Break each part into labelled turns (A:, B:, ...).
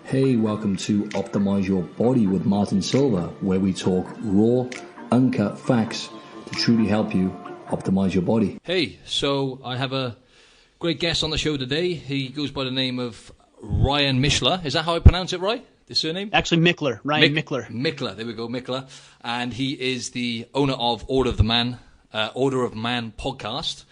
A: Hey, welcome to Optimize Your Body with Martin Silva, where we talk raw, uncut facts to truly help you optimize your body.
B: Hey, so I have a great guest on the show today. He goes by the name of Ryan Michler. Is that how I pronounce it right? The surname?
C: Actually, Michler. Ryan Michler.
B: Michler, there we go, Michler. And he is the owner of Order of Man podcast.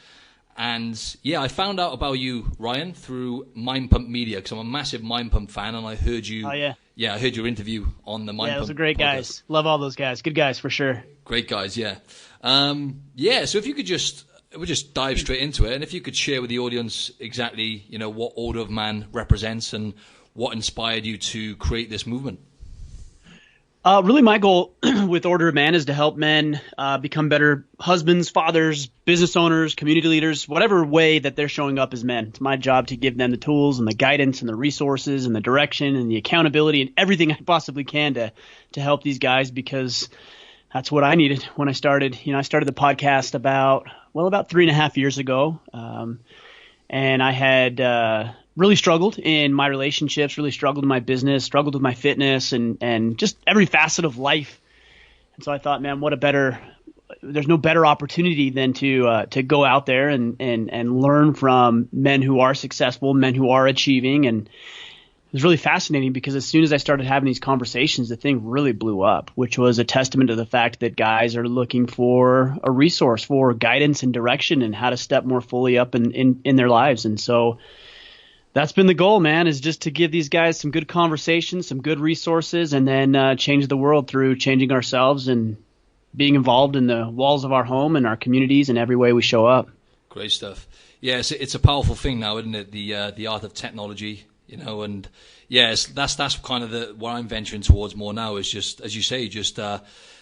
B: And yeah, I found out about you, Ryan, through Mind Pump Media, because I'm a massive Mind Pump fan, and I heard you.
C: Oh yeah. Yeah,
B: I heard your interview on the Mind Pump.
C: Yeah, those are great
B: podcast.
C: Guys. Love all those guys. Good guys for sure.
B: Great guys, yeah. So if you could we'll just dive straight into it, and if you could share with the audience exactly, what Order of Man represents and what inspired you to create this movement.
C: Really, my goal with Order of Man is to help men become better husbands, fathers, business owners, community leaders, whatever way that they're showing up as men. It's my job to give them the tools and the guidance and the resources and the direction and the accountability and everything I possibly can to help these guys, because that's what I needed when I started. I started the podcast about 3.5 years ago, and I had really struggled in my relationships, really struggled in my business, struggled with my fitness and just every facet of life. And so I thought, man, there's no better opportunity than to go out there and learn from men who are successful, men who are achieving. And it was really fascinating because as soon as I started having these conversations, the thing really blew up, which was a testament to the fact that guys are looking for a resource for guidance and direction and how to step more fully up in their lives. And so that's been the goal, man, is just to give these guys some good conversations, some good resources, and then change the world through changing ourselves and being involved in the walls of our home and our communities and every way we show up.
B: Great stuff. Yeah, it's a powerful thing now, isn't it? The art of technology, and yes, that's kind of what I'm venturing towards more now is just, as you say, just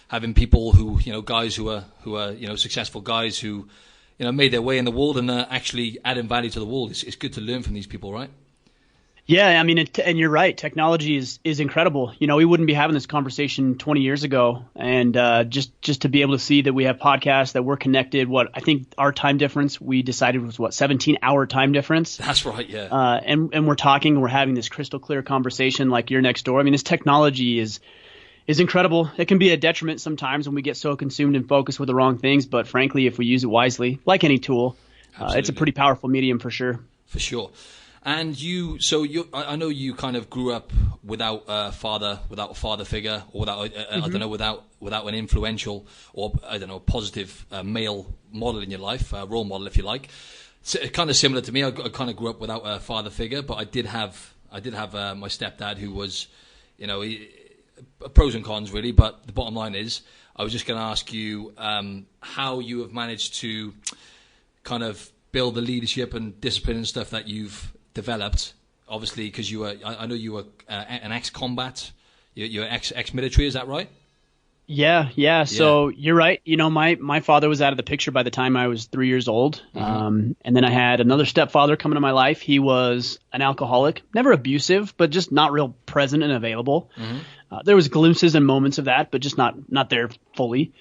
B: having people who, guys who are successful guys who, made their way in the world and actually adding value to the world. It's good to learn from these people, right?
C: Yeah, I mean, and you're right. Technology is incredible. We wouldn't be having this conversation 20 years ago. And just to be able to see that we have podcasts, that we're connected, I think our time difference, we decided was 17-hour time difference.
B: That's right, yeah.
C: And we're having this crystal clear conversation like you're next door. I mean, this technology is incredible. It can be a detriment sometimes when we get so consumed and focused with the wrong things. But frankly, if we use it wisely, like any tool, it's a pretty powerful medium for sure.
B: For sure. And I know you kind of grew up without a father figure, or without without an influential or positive male model in your life, role model if you like. So, kind of similar to me. I kind of grew up without a father figure, but I did have my stepdad who was, pros and cons really. But the bottom line is, I was just going to ask you how you have managed to kind of build the leadership and discipline and stuff that you've developed, obviously, because I know you were an ex-combat, you're ex-military, is that right?
C: Yeah. So you're right. My father was out of the picture by the time I was 3 years old. Mm-hmm. And then I had another stepfather come into my life. He was an alcoholic, never abusive, but just not real present and available. Mm-hmm. There was glimpses and moments of that, but just not there fully.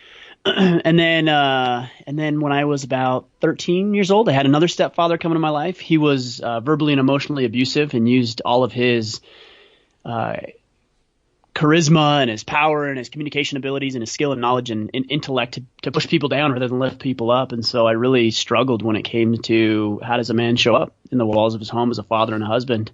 C: And then when I was about 13 years old, I had another stepfather come into my life. He was verbally and emotionally abusive and used all of his charisma and his power and his communication abilities and his skill and knowledge and intellect to push people down rather than lift people up. And so I really struggled when it came to how does a man show up in the walls of his home as a father and a husband.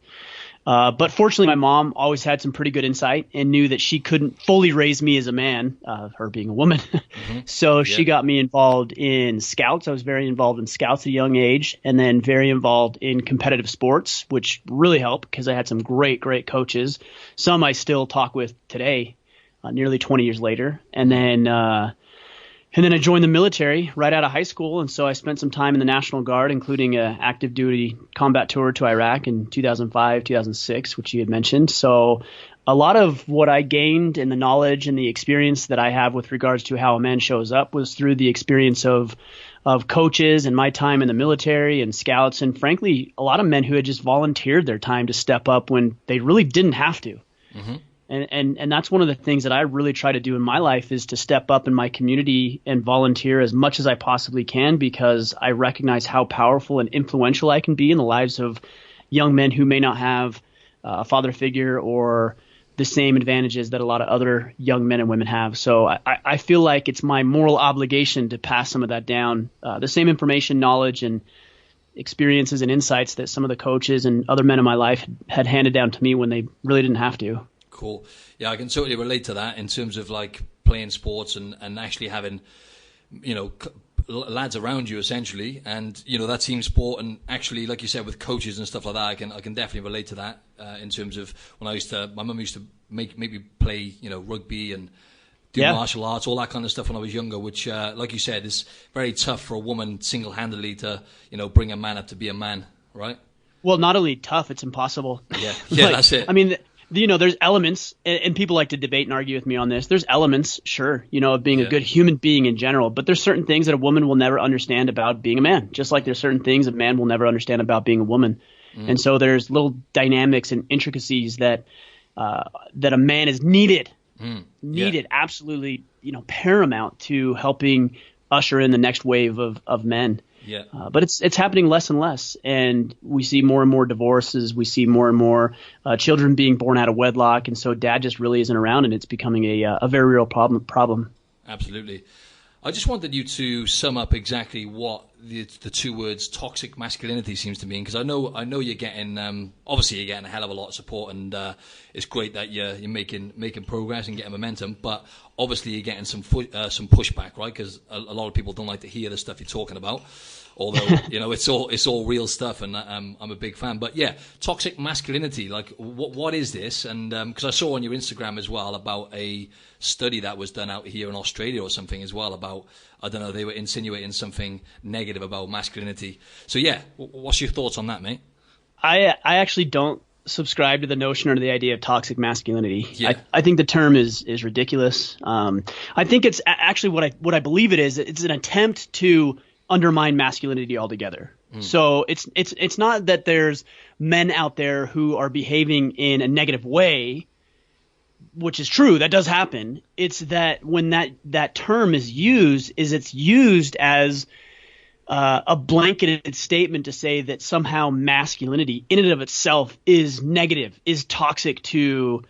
C: But fortunately, my mom always had some pretty good insight and knew that she couldn't fully raise me as a man, her being a woman. Mm-hmm. So she got me involved in scouts. I was very involved in scouts at a young age, and then very involved in competitive sports, which really helped because I had some great coaches. Some I still talk with today, nearly 20 years later. And then I joined the military right out of high school, and so I spent some time in the National Guard, including an active duty combat tour to Iraq in 2005, 2006, which you had mentioned. So a lot of what I gained and the knowledge and the experience that I have with regards to how a man shows up was through the experience of coaches and my time in the military and scouts, and frankly, a lot of men who had just volunteered their time to step up when they really didn't have to. Mm-hmm. And that's one of the things that I really try to do in my life is to step up in my community and volunteer as much as I possibly can, because I recognize how powerful and influential I can be in the lives of young men who may not have a father figure or the same advantages that a lot of other young men and women have. So I feel like it's my moral obligation to pass some of that down, the same information, knowledge, and experiences and insights that some of the coaches and other men in my life had handed down to me when they really didn't have to.
B: Cool. Yeah, I can totally relate to that in terms of like playing sports and actually having, lads around you essentially, and that team sport, and actually, like you said, with coaches and stuff like that, I can definitely relate to that in terms of when my mum used to make me play rugby and do martial arts, all that kind of stuff when I was younger, which like you said is very tough for a woman single-handedly to bring a man up to be a man, right?
C: Well, not only tough, it's impossible.
B: Yeah, that's it.
C: I mean, there's elements, and people like to debate and argue with me on this. There's elements, sure, of being a good human being in general, but there's certain things that a woman will never understand about being a man, just like there's certain things a man will never understand about being a woman. And so there's little dynamics and intricacies that a man is needed, absolutely, paramount to helping usher in the next wave of men.
B: Yeah.
C: But it's happening less and less, and we see more and more divorces. We see more and more children being born out of wedlock, and so dad just really isn't around, and it's becoming a very real problem.
B: Absolutely. I just wanted you to sum up exactly what the two words toxic masculinity seems to mean, because I know you're getting obviously you're getting a hell of a lot of support, and it's great that you're making progress and getting momentum, but obviously you're getting some pushback, right? Because a lot of people don't like to hear the stuff you're talking about, although it's all real stuff, and I'm a big fan. But yeah, toxic masculinity, like what is this? And because I saw on your Instagram as well about a study that was done out here in Australia or something as well about, I don't know, they were insinuating something negative about masculinity. So yeah, what's your thoughts on that, mate?
C: I actually don't subscribe to the notion or the idea of toxic masculinity.
B: Yeah.
C: I think the term is ridiculous. I think it's actually what I believe it is. It's an attempt to undermine masculinity altogether. So it's not that there's men out there who are behaving in a negative way, which is true, that does happen. It's that when that term is used, it's used as a blanketed statement to say that somehow masculinity in and of itself is negative, is toxic to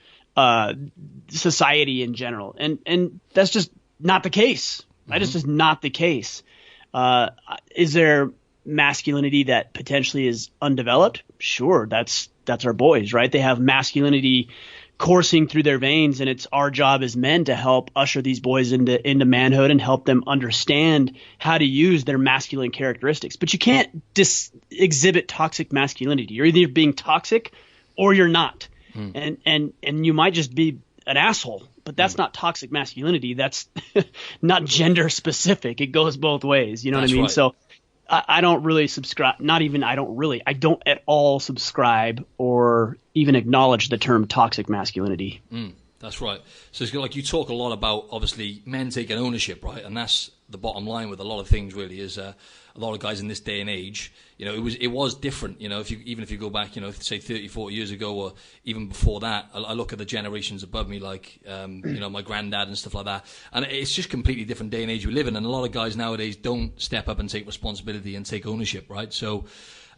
C: society in general. And that's just not the case. That is just not the case. Is there masculinity that potentially is undeveloped? Sure, that's our boys, right? They have masculinity coursing through their veins, and it's our job as men to help usher these boys into manhood and help them understand how to use their masculine characteristics. But you can't exhibit toxic masculinity. You're either being toxic or you're not. And you might just be an asshole, but that's not toxic masculinity. That's not gender specific. It goes both ways. You know what I mean?
B: Right.
C: So I don't really subscribe. I don't at all subscribe or even acknowledge the term toxic masculinity.
B: That's right. So it's like you talk a lot about obviously men taking ownership, right? And that's the bottom line with a lot of things. Really, is a lot of guys in this day and age. It was different. If you go back, say 30, 40 years ago, or even before that. I look at the generations above me, like my granddad and stuff like that, and it's just completely different day and age we live in. And a lot of guys nowadays don't step up and take responsibility and take ownership, right? So,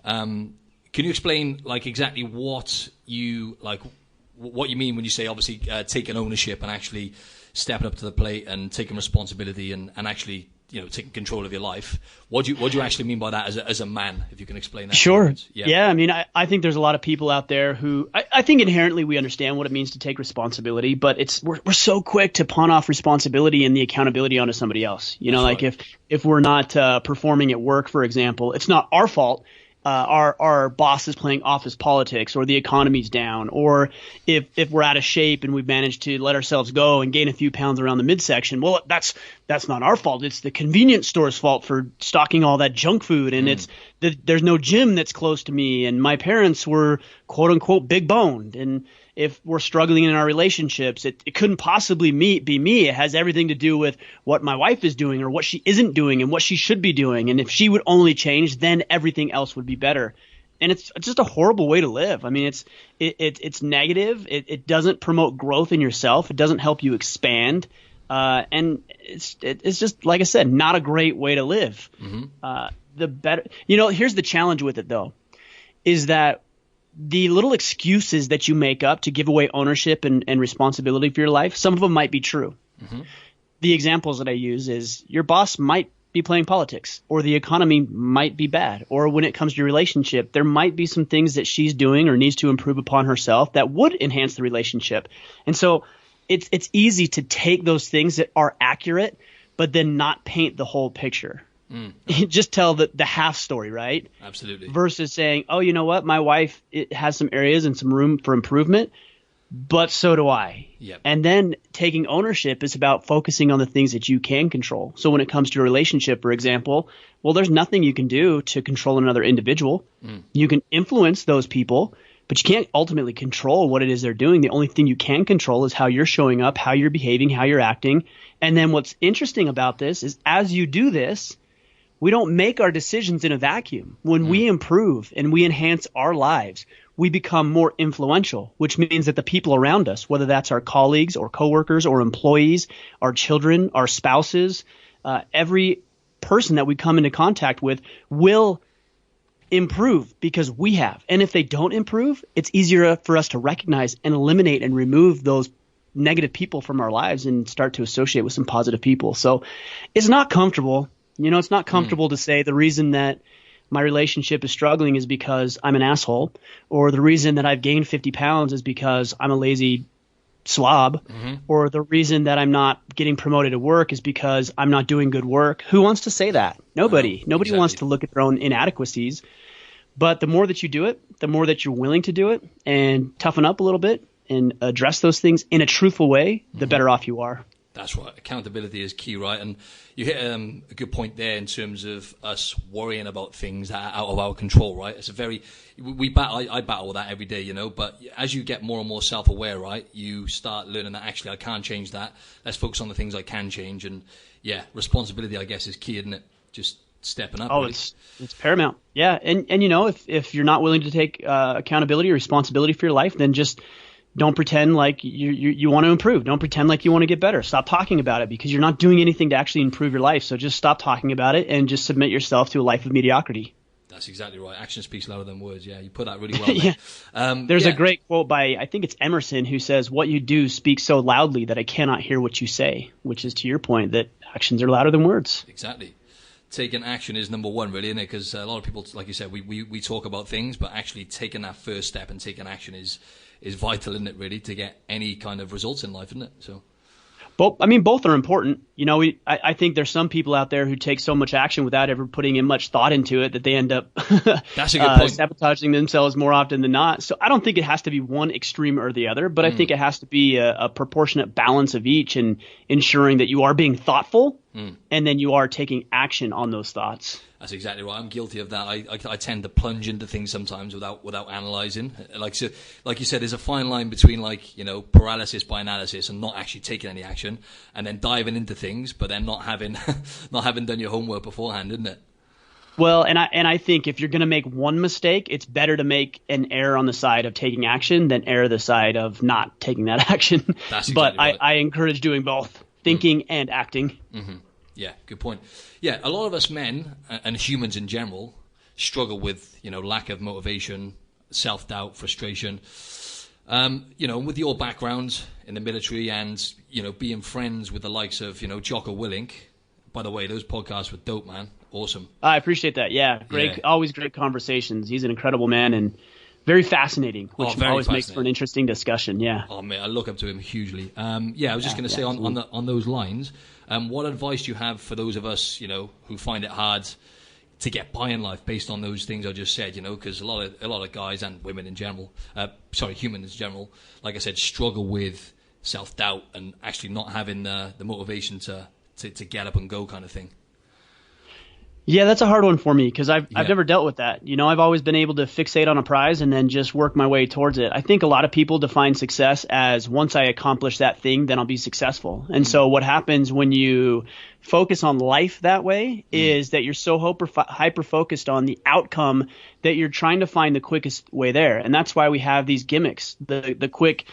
B: can you explain like exactly what you mean when you say obviously taking ownership and actually stepping up to the plate and taking responsibility and actually taking control of your life? What do you actually mean by that as a man, if you can explain that?
C: Sure. Yeah. I mean, I think there's a lot of people out there who I think inherently we understand what it means to take responsibility, but we're so quick to pawn off responsibility and the accountability onto somebody else.
B: Right.
C: If we're not performing at work, for example, it's not our fault. Our boss is playing office politics, or the economy's down, or if we're out of shape and we've managed to let ourselves go and gain a few pounds around the midsection, well, that's not our fault. It's the convenience store's fault for stocking all that junk food, and there's no gym that's close to me, and my parents were quote unquote big boned, and if we're struggling in our relationships, it couldn't possibly be me. It has everything to do with what my wife is doing or what she isn't doing and what she should be doing. And if she would only change, then everything else would be better. And it's just a horrible way to live. I mean, it's negative. It doesn't promote growth in yourself. It doesn't help you expand. And it's just, like I said, not a great way to live. The better, here's the challenge with it though, is that the little excuses that you make up to give away ownership and responsibility for your life, some of them might be true. Mm-hmm. The examples that I use is your boss might be playing politics, or the economy might be bad, or when it comes to your relationship, there might be some things that she's doing or needs to improve upon herself that would enhance the relationship. And so it's easy to take those things that are accurate, but then not paint the whole picture. Just tell the half story, right?
B: Absolutely.
C: Versus saying, oh, you know what? My wife, it has some areas and some room for improvement, but so do I.
B: Yep.
C: And then taking ownership is about focusing on the things that you can control. So when it comes to a relationship, for example, well, there's nothing you can do to control another individual. You can influence those people, but you can't ultimately control what it is they're doing. The only thing you can control is how you're showing up, how you're behaving, how you're acting. And then what's interesting about this is as you do this, we don't make our decisions in a vacuum. When we improve and we enhance our lives, we become more influential, which means that the people around us, whether that's our colleagues or coworkers or employees, our children, our spouses, every person that we come into contact with will improve because we have. And if they don't improve, it's easier for us to recognize and eliminate and remove those negative people from our lives and start to associate with some positive people. So it's not comfortable. You know, it's not comfortable to say the reason that my relationship is struggling is because I'm an asshole, or the reason that I've gained 50 pounds is because I'm a lazy slob, or the reason that I'm not getting promoted at work is because I'm not doing good work. Who wants to say that? Nobody. Nobody wants to look at their own inadequacies. But the more that you do it, the more that you're willing to do it and toughen up a little bit and address those things in a truthful way, the better off you are.
B: That's right. Accountability is key, right? And you hit a good point there in terms of us worrying about things that are out of our control, right? It's a very I battle with that every day, you know. But as you get more and more self-aware, right, you start learning that actually I can't change that. Let's focus on the things I can change. And yeah, responsibility, I guess, is key, isn't it? Just stepping up.
C: Oh,
B: really.
C: It's paramount. Yeah, and you know, if you're not willing to take accountability or responsibility for your life, then just don't pretend like you want to improve. Don't pretend like you want to get better. Stop talking about it because you're not doing anything to actually improve your life. So just stop talking about it and just submit yourself to a life of mediocrity.
B: That's exactly right. Action speaks louder than words. Yeah, you put that really well there.
C: Yeah. There's a great quote by, I think it's Emerson, who says, what you do speaks so loudly that I cannot hear what you say, which is to your point that actions are louder than words.
B: Exactly. Taking action is number one, really, isn't it? Because a lot of people, like you said, we talk about things, but actually taking that first step and taking action is vital, isn't it, really, to get any kind of results in life, isn't it? So,
C: both are important. You know, I think there's some people out there who take so much action without ever putting in much thought into it that they end up
B: that's a good point.
C: Sabotaging themselves more often than not. So I don't think it has to be one extreme or the other, but I think it has to be a proportionate balance of each and ensuring that you are being thoughtful and then you are taking action on those thoughts.
B: That's exactly right. I'm guilty of that. I tend to plunge into things sometimes without analysing. Like you said, there's a fine line between paralysis by analysis and not actually taking any action, and then diving into things, but then not having done your homework beforehand, isn't it?
C: Well, and I think if you're going to make one mistake, it's better to make an error on the side of taking action than err the side of not taking that action.
B: That's exactly
C: but
B: right.
C: I encourage doing both, thinking and acting.
B: Mm-hmm. Yeah, good point. Yeah, a lot of us men and humans in general struggle with, lack of motivation, self-doubt, frustration. With your background in the military and, being friends with the likes of, Jocko Willink. By the way, those podcasts were dope, man. Awesome. I
C: appreciate that. Yeah, great. Yeah. Always great conversations. He's an incredible man and very fascinating, which always makes for an interesting discussion. Yeah.
B: Oh man, I look up to him hugely. I was just going to say on those lines, what advice do you have for those of us, who find it hard to get by in life based on those things I just said? Because a lot of guys and women in general, humans in general, like I said, struggle with self-doubt and actually not having the motivation to get up and go, kind of thing.
C: Yeah, that's a hard one for me because I've never dealt with that. I've always been able to fixate on a prize and then just work my way towards it. I think a lot of people define success as once I accomplish that thing, then I'll be successful. And so what happens when you focus on life that way is that you're so hyper focused on the outcome that you're trying to find the quickest way there. And that's why we have these gimmicks, the quick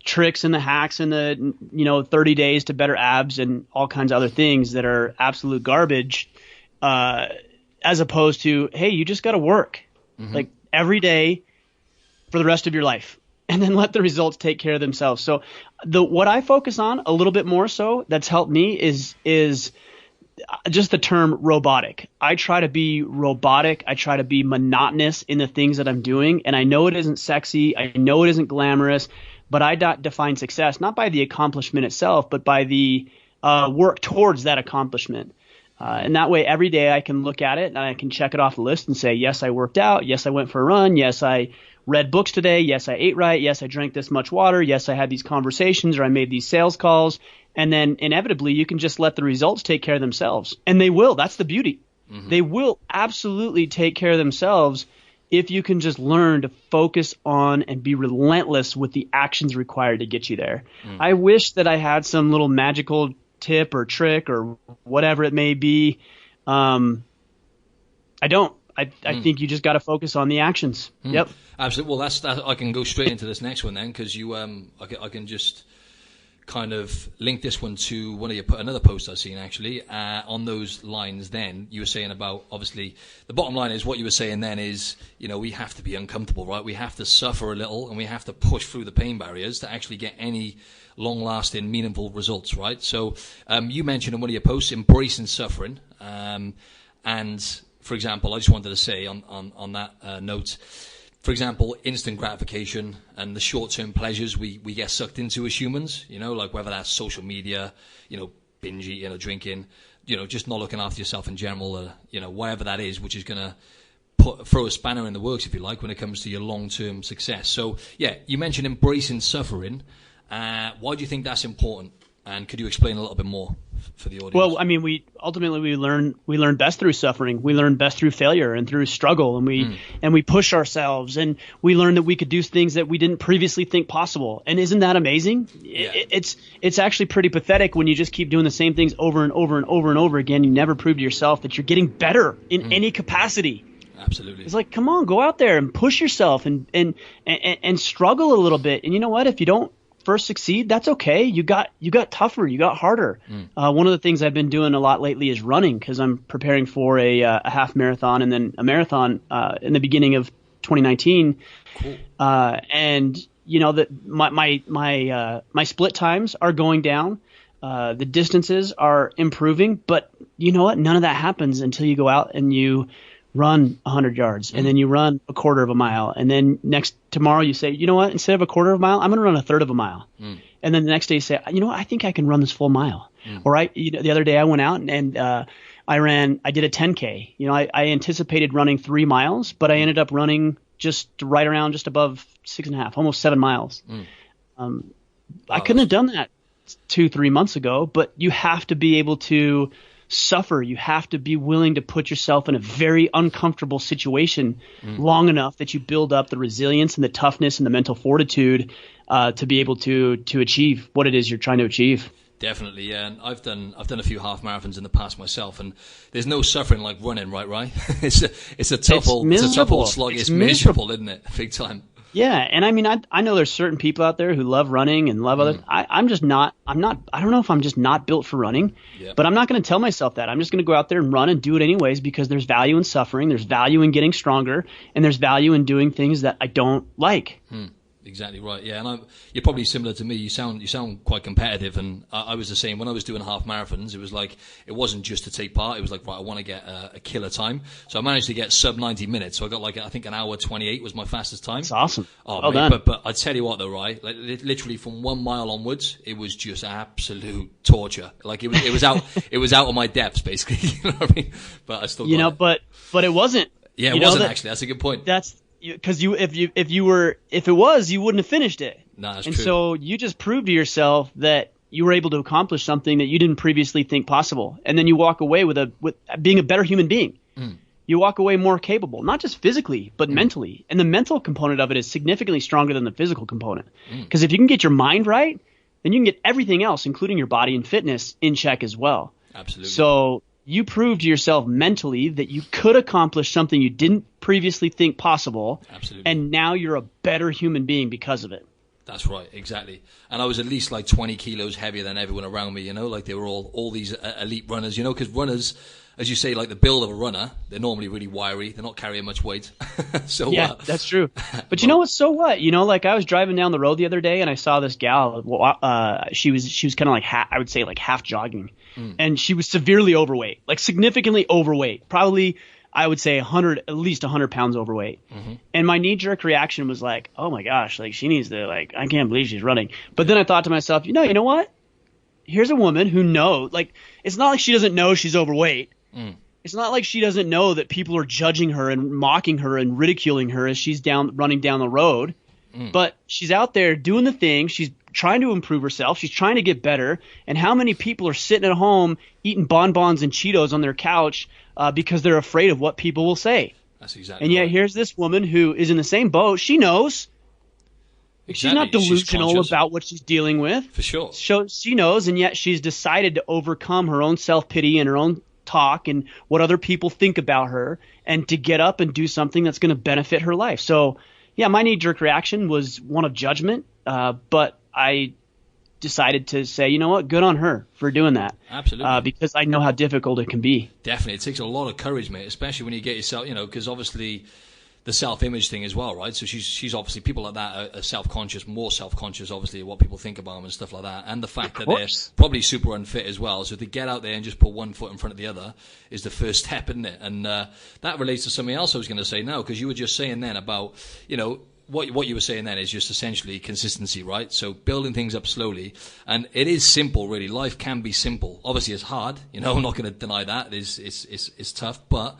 C: tricks and the hacks and the 30 days to better abs and all kinds of other things that are absolute garbage. As opposed to, hey, you just got to work. Like every day, for the rest of your life, and then let the results take care of themselves. So what I focus on a little bit more so that's helped me is just the term robotic. I try to be robotic. I try to be monotonous in the things that I'm doing. And I know it isn't sexy. I know it isn't glamorous, but I define success not by the accomplishment itself, but by the work towards that accomplishment. And that way, every day I can look at it and I can check it off the list and say, yes, I worked out. Yes, I went for a run. Yes, I read books today. Yes, I ate right. Yes, I drank this much water. Yes, I had these conversations, or I made these sales calls. And then inevitably, you can just let the results take care of themselves. And they will. That's the beauty. Mm-hmm. They will absolutely take care of themselves if you can just learn to focus on and be relentless with the actions required to get you there. I wish that I had some little magical tip or trick or whatever it may be. I don't. I think you just got to focus on the actions. Yep.
B: Absolutely. Well, that's I can go straight into this next one then, because you I can just kind of link this one to one of your another post I've seen actually on those lines. Then you were saying about, obviously the bottom line is what you were saying then is, we have to be uncomfortable, right? We have to suffer a little and we have to push through the pain barriers to actually get any long-lasting, meaningful results, right? So you mentioned in one of your posts embracing suffering, and for example, I just wanted to say on that note, for example, instant gratification and the short-term pleasures we get sucked into as humans, like whether that's social media, binge eating or drinking, just not looking after yourself in general, whatever that is, which is going to throw a spanner in the works, if you like, when it comes to your long-term success. So, yeah, you mentioned embracing suffering. Why do you think that's important? And could you explain a little bit more for the audience?
C: Well, I mean, we learn best through suffering. We learn best through failure and through struggle, and we push ourselves, and we learn that we could do things that we didn't previously think possible. And isn't that amazing? Yeah. It's actually pretty pathetic when you just keep doing the same things over and over and over and over again. You never prove to yourself that you're getting better in any capacity.
B: Absolutely.
C: It's like, come on, go out there and push yourself and struggle a little bit. And you know what? If you don't first succeed, that's okay. You got tougher, you got harder. One of the things I've been doing a lot lately is running, because I'm preparing for a half marathon and then a marathon in the beginning of 2019.
B: Cool.
C: And that my split times are going down. The distances are improving, but you know what? None of that happens until you go out and you run 100 yards, and then you run a quarter of a mile, and then tomorrow you say, you know what, instead of a quarter of a mile, I'm going to run a third of a mile. And then the next day you say, you know what, I think I can run this full mile. Or the other day I went out and I did a 10K. I anticipated running 3 miles, but I ended up running just above 6.5, almost 7 miles. I couldn't have done that 2-3 months ago, but you have to be able to suffer. You have to be willing to put yourself in a very uncomfortable situation long enough that you build up the resilience and the toughness and the mental fortitude to be able to achieve what it is you're trying to achieve.
B: Definitely, yeah. And I've done a few half marathons in the past myself, and there's no suffering like running, right? It's a tough old slog. It's miserable, isn't it? Big time.
C: Yeah, and I mean, I know there's certain people out there who love running and love others. I'm just not. I don't know if I'm just not built for running, but I'm not going to tell myself that. I'm just going to go out there and run and do it anyways, because there's value in suffering, there's value in getting stronger, and there's value in doing things that I don't like.
B: Exactly right. Yeah, and you're probably similar to me. You sound quite competitive, and I was the same. When I was doing half marathons, it was like, it wasn't just to take part. It was like, right, I want to get a killer time. So I managed to get sub 90 minutes. So I got I think an hour 28 was my fastest time.
C: That's awesome.
B: Oh,
C: well
B: mate,
C: done.
B: But I tell you what though, right? Like, literally from 1 mile onwards, it was just absolute torture. Like it was out of my depths basically. You know what I mean? But I still got it. But it wasn't. Yeah, it wasn't actually. That's a good point.
C: Because if it was, you wouldn't have finished it.
B: No, that's
C: true.
B: And
C: so you just proved to yourself that you were able to accomplish something that you didn't previously think possible, and then you walk away with being a better human being. You walk away more capable, not just physically, but mentally. And the mental component of it is significantly stronger than the physical component. Because if you can get your mind right, then you can get everything else, including your body and fitness, in check as well.
B: Absolutely.
C: So you proved to yourself mentally that you could accomplish something you didn't previously think possible.
B: Absolutely.
C: And now you're a better human being because of it.
B: That's right, exactly. And I was at least like 20 kilos heavier than everyone around me, like they were all these elite runners, because runners, as you say, like the build of a runner, they're normally really wiry. They're not carrying much weight. So
C: yeah, that's true. But you know what? So what? You know, like I was driving down the road the other day and I saw this gal. She was kind of like I would say like half jogging, and she was severely overweight, like significantly overweight, probably. I would say at least 100 pounds overweight. And my knee jerk reaction was like, oh my gosh, like she needs to, like, I can't believe she's running. But then I thought to myself, you know what? Here's a woman who knows, like, it's not like she doesn't know she's overweight. It's not like she doesn't know that people are judging her and mocking her and ridiculing her as she's running down the road. But she's out there doing the thing. She's trying to improve herself. She's trying to get better. And how many people are sitting at home eating bonbons and Cheetos on their couch because they're afraid of what people will say?
B: That's exactly.
C: And yet
B: right.
C: here's this woman who is in the same boat. She knows. Exactly. She's not delusional about what she's dealing with.
B: For sure.
C: So she knows, and yet she's decided to overcome her own self-pity and her own talk and what other people think about her, and to get up and do something that's going to benefit her life. So yeah, my knee-jerk reaction was one of judgment, but I decided to say, you know what, good on her for doing that.
B: Absolutely.
C: Because I know how difficult it can be.
B: Definitely. It takes a lot of courage, mate, especially when you get yourself, because obviously the self-image thing as well, right? So she's obviously, people like that are self-conscious, more self-conscious, obviously, of what people think about them and stuff like that. And the fact that they're probably super unfit as well. So to get out there and just put one foot in front of the other is the first step, isn't it? And that relates to something else I was going to say now, because you were just saying then about, what you were saying then is just essentially consistency, right? So building things up slowly. And it is simple, really. Life can be simple. Obviously, it's hard. I'm not going to deny that. It's tough. But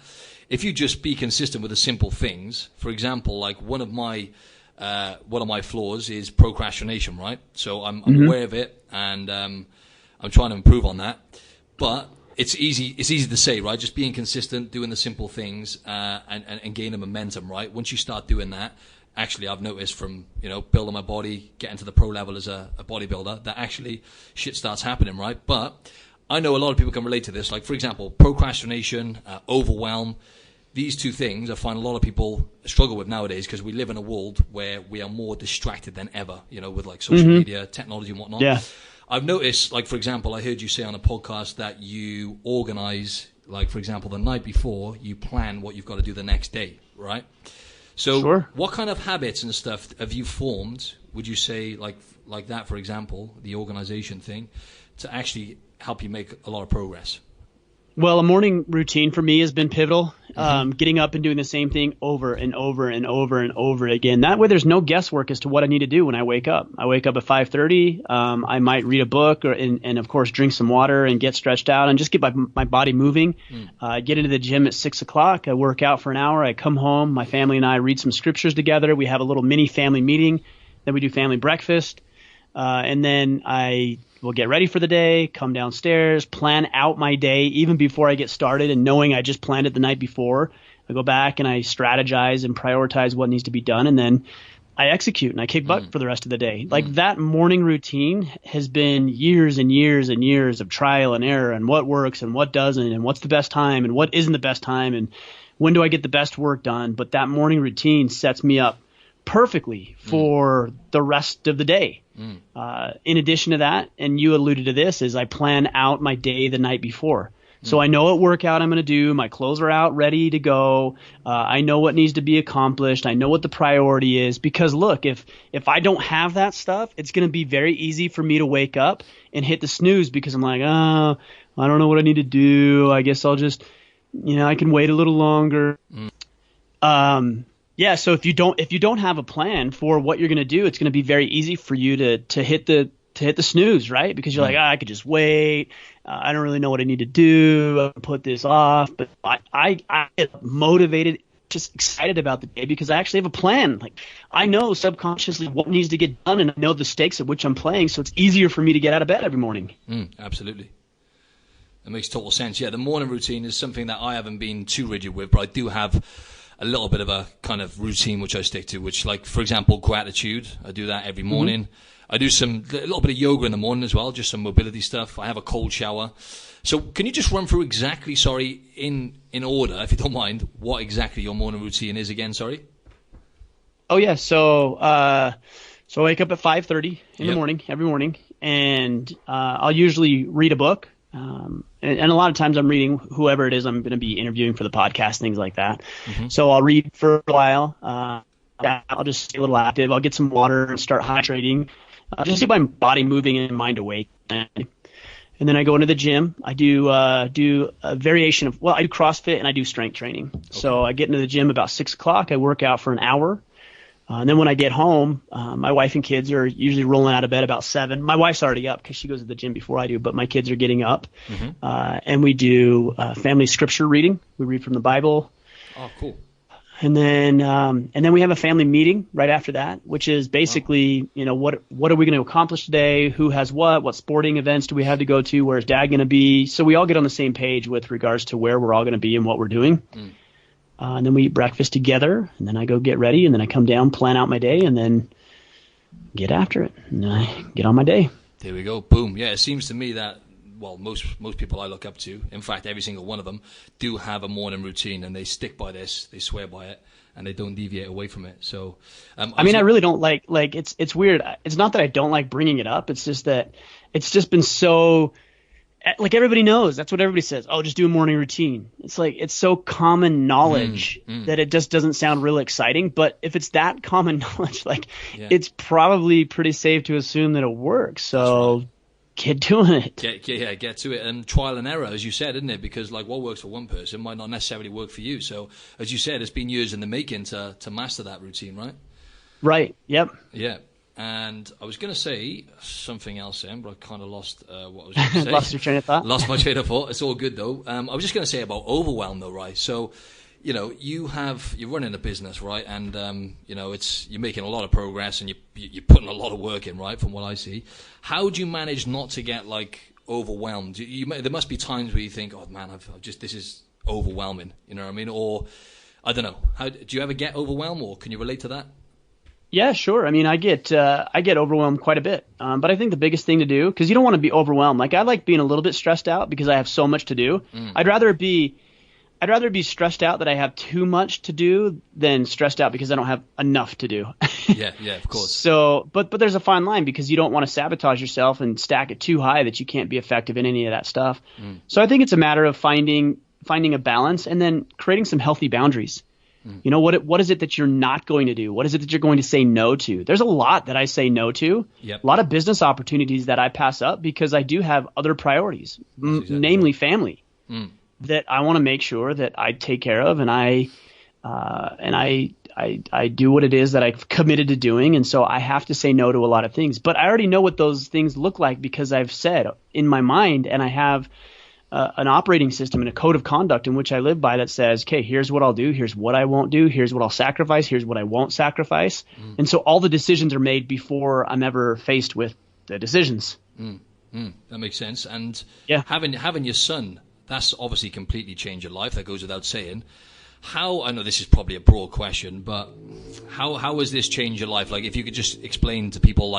B: if you just be consistent with the simple things, for example, like one of my flaws is procrastination, right? So I'm aware of it, and I'm trying to improve on that. But it's easy to say, right? Just being consistent, doing the simple things, and gaining momentum, right? Once you start doing that, actually, I've noticed from, building my body, getting to the pro level as a bodybuilder, that actually shit starts happening, right? But I know a lot of people can relate to this. Like, for example, procrastination, overwhelm. These two things I find a lot of people struggle with nowadays, because we live in a world where we are more distracted than ever, with like social media, technology and whatnot. Yeah. I've noticed, like, for example, I heard you say on a podcast that you organize, like, for example, the night before, you plan what you've got to do the next day, right? So what kind of habits and stuff have you formed, would you say, like that, for example, the organization thing, to actually help you make a lot of progress? Well, a morning routine for me has been pivotal. Getting up and doing the same thing over and over and over and over again. That way there's no guesswork as to what I need to do when I wake up. I wake up at 5:30. I might read a book and of course, drink some water and get stretched out and just get my body moving. I get into the gym at 6 o'clock. I work out for an hour. I come home. My family and I read some scriptures together. We have a little mini family meeting. Then we do family breakfast. And then I will get ready for the day, come downstairs, plan out my day even before I get started, and knowing I just planned it the night before, I go back and I strategize and prioritize what needs to be done, and then I execute and I kick butt for the rest of the day. Like that morning routine has been years and years and years of trial and error, and what works and what doesn't, and what's the best time and what isn't the best time, and when do I get the best work done. But that morning routine sets me up perfectly for the rest of the day. In addition to that, and you alluded to this, is I plan out my day the night before. So I know what workout I'm going to do. My clothes are out, ready to go. I know what needs to be accomplished. I know what the priority is. Because look, if I don't have that stuff, it's going to be very easy for me to wake up and hit the snooze, because I'm like, oh, I don't know what I need to do. I guess I'll just, I can wait a little longer. Yeah, so if you don't have a plan for what you're going to do, it's going to be very easy for you to hit the snooze, right? Because you're like, I could just wait. I don't really know what I need to do. I put this off. But I get motivated, just excited about the day, because I actually have a plan. Like, I know subconsciously what needs to get done, and I know the stakes at which I'm playing, so it's easier for me to get out of bed every morning. Absolutely. That makes total sense. Yeah, the morning routine is something that I haven't been too rigid with, but I do have a little bit of a kind of routine which I stick to, which, like, for example, gratitude. I do that every morning. I do a little bit of yoga in the morning as well, just some mobility stuff. I have a cold shower. So can you just run through exactly, in order, if you don't mind, what exactly your morning routine is again, sorry? Oh, yeah. So I wake up at 5:30 in the morning, every morning, and I'll usually read a book.
C: And a lot of times I'm reading whoever it is I'm going to be interviewing for the podcast, things like that. So I'll read for a while. I'll just stay a little active. I'll get some water and start hydrating. Just get my body moving and mind awake. And then I go into the gym. I do a variation of, I do CrossFit and I do strength training. Okay. So I get into the gym about 6 o'clock. I work out for an hour. And then when I get home, my wife and kids are usually rolling out of bed about 7. My wife's already up because she goes to the gym before I do, but my kids are getting up. And we do family scripture reading. We read from the Bible.
B: Oh, cool.
C: And then we have a family meeting right after that, which is basically, what are we going to accomplish today? Who has what sporting events do we have to go to? Where's dad going to be? So we all get on the same page with regards to where we're all going to be and what we're doing. And then we eat breakfast together, and then I go get ready, and then I come down, plan out my day, and then get after it. And then I get on my day.
B: There we go. Boom. Yeah, it seems to me that, well, most people I look up to, in fact, every single one of them, do have a morning routine, and they stick by this, they swear by it, and they don't deviate away from it. So,
C: I really don't like it's weird. It's not that I don't like bringing it up. It's just that it's just been so, like, everybody knows. That's what everybody says. Oh, just do a morning routine. It's like, it's so common knowledge that it just doesn't sound real exciting. But if it's that common knowledge, it's probably pretty safe to assume that it works. So get doing it.
B: Get to it. And trial and error, as you said, isn't it? Because what works for one person might not necessarily work for you. So as you said, it's been years in the making to master that routine, right?
C: Right. Yep.
B: Yeah. And I was going to say something else then, but I kind of lost what I was going to say.
C: Lost your train of thought?
B: Lost my train of thought. It's all good, though. I was just going to say about overwhelm, though, right? So, you're running a business, right? And, you're making a lot of progress and you're putting a lot of work in, right, from what I see. How do you manage not to get, overwhelmed? There must be times where you think, oh, man, this is overwhelming, you know what I mean? Or, I don't know. Do you ever get overwhelmed, or can you relate to that?
C: Yeah, sure. I mean, I get overwhelmed quite a bit. But I think the biggest thing to do, because you don't want to be overwhelmed. I like being a little bit stressed out because I have so much to do. I'd rather be stressed out that I have too much to do than stressed out because I don't have enough to do.
B: Yeah, of course.
C: So, but there's a fine line because you don't want to sabotage yourself and stack it too high that you can't be effective in any of that stuff. So I think it's a matter of finding a balance and then creating some healthy boundaries. What is it that you're not going to do? What is it that you're going to say no to? There's a lot that I say no to. Yep. A lot of business opportunities that I pass up because I do have other priorities, namely family, that I want to make sure that I take care of, and I do what it is that I've committed to doing, and so I have to say no to a lot of things. But I already know what those things look like because I've said in my mind, and I have an operating system and a code of conduct in which I live by that says, okay, here's what I'll do, here's what I won't do, here's what I'll sacrifice, here's what I won't sacrifice. And so all the decisions are made before I'm ever faced with the decisions.
B: That makes sense. And having your son, that's obviously completely changed your life. That goes without saying. I know this is probably a broad question, but how has this changed your life? If you could just explain to people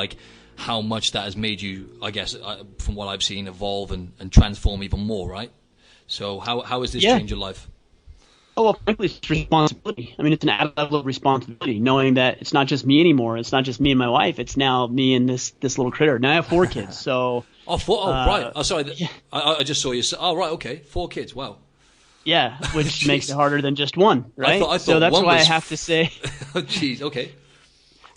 B: how much that has made you, I guess, from what I've seen, evolve and transform even more, right? So how has this changed your life?
C: Oh, well, frankly, it's responsibility. I mean, it's an added level of responsibility, knowing that it's not just me anymore. It's not just me and my wife. It's now me and this little critter. Now I have 4 kids, so...
B: right. Oh, sorry. Yeah. I just saw you. Oh, right, okay. 4 kids, wow.
C: Yeah, which makes it harder than just one, right?
B: I thought
C: so that's
B: why
C: I have to say...
B: Jeez, okay.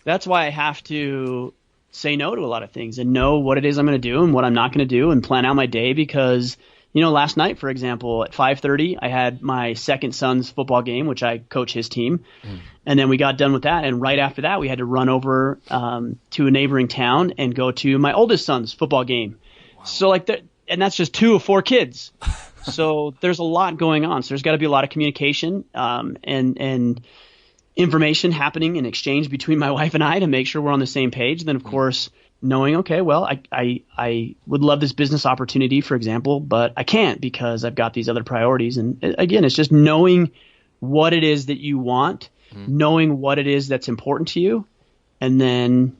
C: That's why I have to say no to a lot of things and know what it is I'm going to do and what I'm not going to do and plan out my day because, last night, for example, at 5:30, I had my second son's football game, which I coach his team. And then we got done with that. And right after that, we had to run over to a neighboring town and go to my oldest son's football game. Wow. So and that's just 2 of 4 kids. So there's a lot going on. So there's got to be a lot of communication and information happening in exchange between my wife and I to make sure we're on the same page. Then, of course, knowing, okay, well, I would love this business opportunity, for example, but I can't because I've got these other priorities. And again, it's just knowing what it is that you want, knowing what it is that's important to you, and then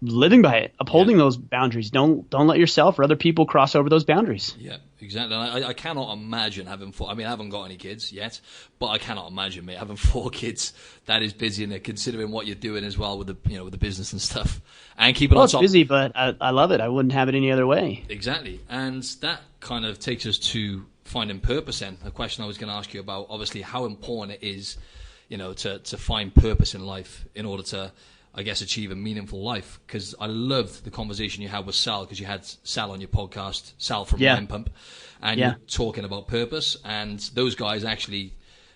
C: living by it, upholding those boundaries. Don't let yourself or other people cross over those boundaries.
B: Yeah, exactly. And I cannot imagine having four. I mean, I haven't got any kids yet, but I cannot imagine, mate, having 4 kids. That is busy, and considering what you're doing as well with with the business and stuff, and keeping on top.
C: It's busy, but I love it. I wouldn't have it any other way.
B: Exactly, and that kind of takes us to finding purpose. Then a question I was going to ask you about, obviously, how important it is, to find purpose in life in order to, I guess, achieve a meaningful life. Because I loved the conversation you had with Sal, because you had Sal on your podcast, Sal from Mind Pump, and you're talking about purpose. And those guys actually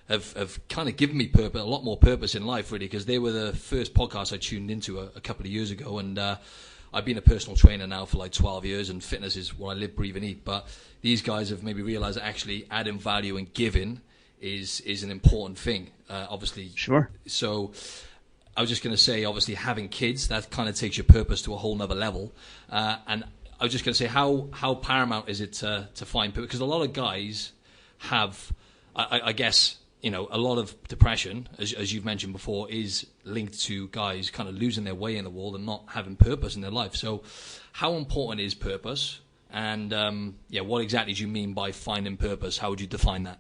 B: have kind of given me purpose, a lot more purpose in life, really, because they were the first podcast I tuned into a couple of years ago. And I've been a personal trainer now for like 12 years, and fitness is what I live, breathe, and eat. But these guys have maybe realized that actually adding value and giving is an important thing, obviously.
C: Sure.
B: So I was just going to say, obviously, having kids, that kind of takes your purpose to a whole nother level. And I was just going to say, how paramount is it to find purpose? Because a lot of guys have, I guess, a lot of depression, as you've mentioned before, is linked to guys kind of losing their way in the world and not having purpose in their life. So how important is purpose? And, what exactly do you mean by finding purpose? How would you define that?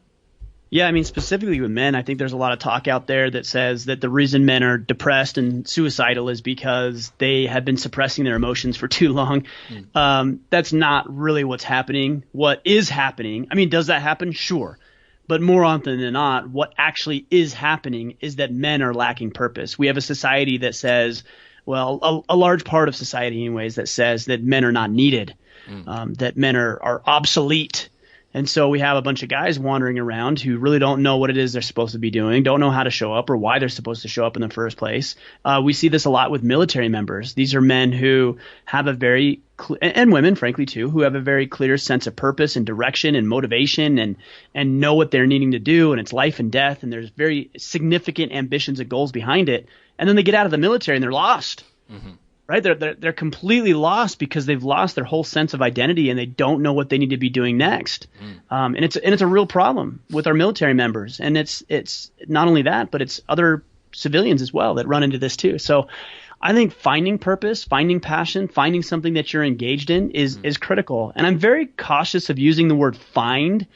C: Yeah, I mean, specifically with men, I think there's a lot of talk out there that says that the reason men are depressed and suicidal is because they have been suppressing their emotions for too long. That's not really what's happening. What is happening, I mean, does that happen? Sure. But more often than not, what actually is happening is that men are lacking purpose. We have a society that says, well, a large part of society anyways, that says that men are not needed, that men are obsolete. And so we have a bunch of guys wandering around who really don't know what it is they're supposed to be doing, don't know how to show up or why they're supposed to show up in the first place. We see this a lot with military members. These are men who have a very and women, frankly, too, who have a very clear sense of purpose and direction and motivation and know what they're needing to do, and it's life and death, and there's very significant ambitions and goals behind it. And then they get out of the military and they're lost. Mm-hmm. Right? They're completely lost because they've lost their whole sense of identity and they don't know what they need to be doing next. And it's a real problem with our military members. And it's not only that, but it's other civilians as well that run into this too. So I think finding purpose, finding passion, finding something that you're engaged in is critical. And I'm very cautious of using the word find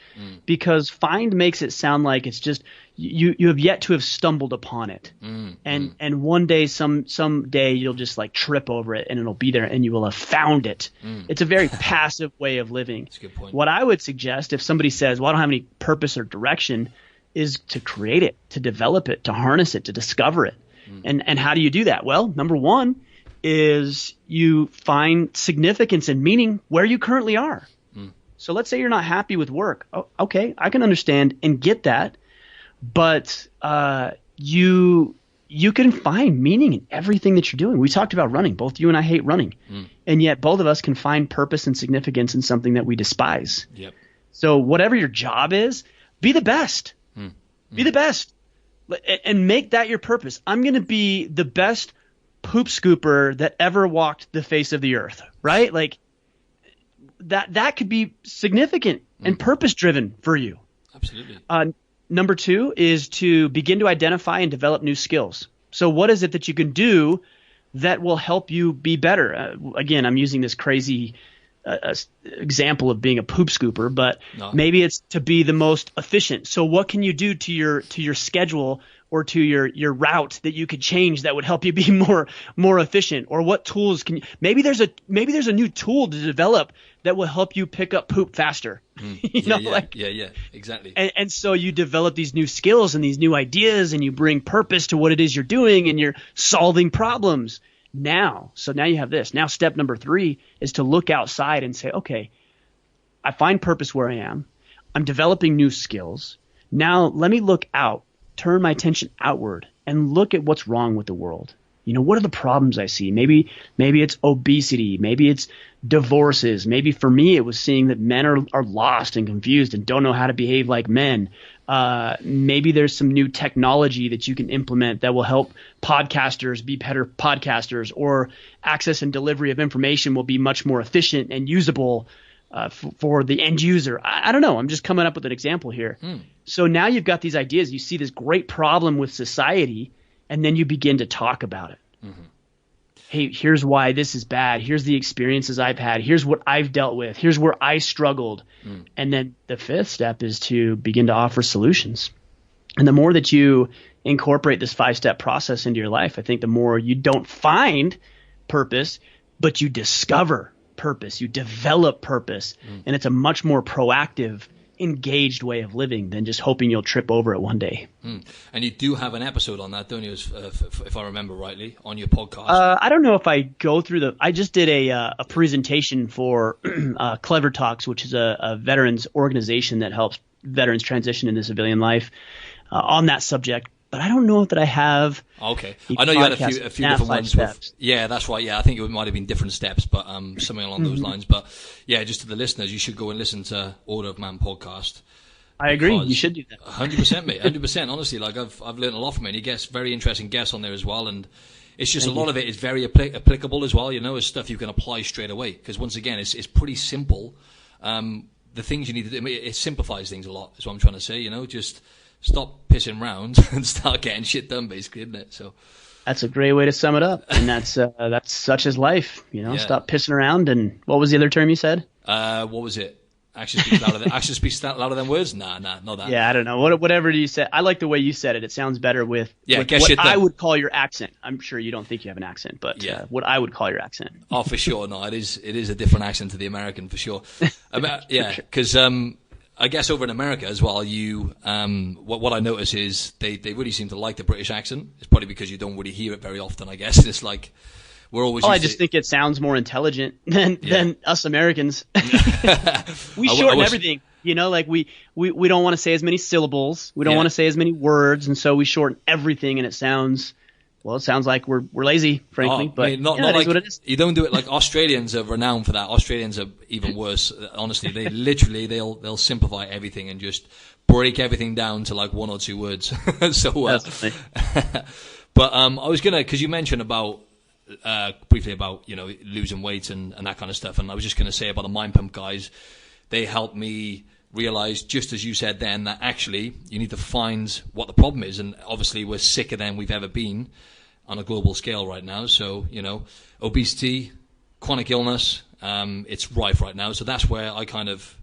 C: because find makes it sound like it's just you have yet to have stumbled upon it. And one day, someday you'll just like trip over it and it'll be there and you will have found it. It's a very passive way of living.
B: That's a good point.
C: What I would suggest if somebody says, well, I don't have any purpose or direction, is to create it, to develop it, to harness it, to discover it. And how do you do that? Well, number one is you find significance and meaning where you currently are. So let's say you're not happy with work. Oh, okay, I can understand and get that. But you can find meaning in everything that you're doing. We talked about running. Both you and I hate running. And yet both of us can find purpose and significance in something that we despise.
B: Yep.
C: So whatever your job is, be the best. Be the best. And make that your purpose. I'm going to be the best poop scooper that ever walked the face of the earth, right? Like that could be significant and purpose driven for you.
B: Absolutely.
C: Number two is to begin to identify and develop new skills. So what is it that you can do that will help you be better? Again, I'm using this crazy example of being a poop scooper, but maybe it's to be the most efficient. So what can you do to your schedule or to your route that you could change that would help you be more efficient? Or what tools can you, maybe there's a new tool to develop that will help you pick up poop faster.
B: Exactly.
C: And so you develop these new skills and these new ideas and you bring purpose to what it is you're doing and you're solving problems. So now you have this. Now step number 3 is to look outside and say, okay, I find purpose where I am. I'm developing new skills. Now let me look out, turn my attention outward and look at what's wrong with the world. What are the problems I see? Maybe it's obesity. Maybe it's divorces. Maybe for me, it was seeing that men are lost and confused and don't know how to behave like men. Maybe there's some new technology that you can implement that will help podcasters be better podcasters, or access and delivery of information will be much more efficient and usable for the end user. I don't know. I'm just coming up with an example here. So now you've got these ideas. You see this great problem with society, and then you begin to talk about it. hey, here's why this is bad. Here's the experiences I've had. Here's what I've dealt with. Here's where I struggled. And then the fifth step is to begin to offer solutions. And the more that you incorporate this 5-step process into your life, I think the more you don't find purpose, but you discover purpose, you develop purpose. And it's a much more proactive, engaged way of living than just hoping you'll trip over it one day.
B: And you do have an episode on that, don't you, if I remember rightly, on your podcast?
C: I don't know if I go through I just did a presentation for Clever Talks, which is a veterans organization that helps veterans transition into civilian life on that subject. But I don't know that I have.
B: Okay, I know you had a few different ones. Yeah, that's right. Yeah, I think it might have been different steps, but something along those lines. But yeah, just to the listeners, you should go and listen to Order of Man podcast.
C: I agree. You should do that.
B: 100%, mate. 100%. Honestly, like I've learned a lot from it. And he gets very interesting guests on there as well, and it's just a lot of it is very applicable as well. You know, it's stuff you can apply straight away because once again, it's pretty simple. The things you need to do, it simplifies things a lot. Is what I'm trying to say. You know, just stop pissing around and start getting shit done, basically, isn't it? So
C: that's a great way to sum it up, and that's such as life. You know, stop pissing around. And what was the other term you said?
B: What was it? Actions speak louder than words. Nah, not that.
C: Yeah, I don't know. Whatever you said. I like the way you said it. It sounds better with what I would call your accent. I'm sure you don't think you have an accent, but what I would call your accent.
B: Oh, for sure. No, it is a different accent to the American, for sure. Because I guess over in America as well, what I notice is they really seem to like the British accent. It's probably because you don't really hear it very often, I guess. It's like we're always.
C: I just think it sounds more intelligent than us Americans. We shorten everything, you know. Like we don't want to say as many syllables. We don't want to say as many words, and so we shorten everything, and it sounds. Well, it sounds like we're lazy, frankly, but
B: not
C: that
B: like,
C: is what it is.
B: You don't do it like Australians are renowned for that. Australians are even worse. Honestly, they literally they'll simplify everything and just break everything down to like one or two words. So, but I was because you mentioned about briefly about losing weight and that kind of stuff, and I was just gonna say about the Mind Pump guys. They helped me realize, just as you said then, that actually you need to find what the problem is, and obviously we're sicker than we've ever been on a global scale right now. So obesity, chronic illness, it's rife right now. So that's where I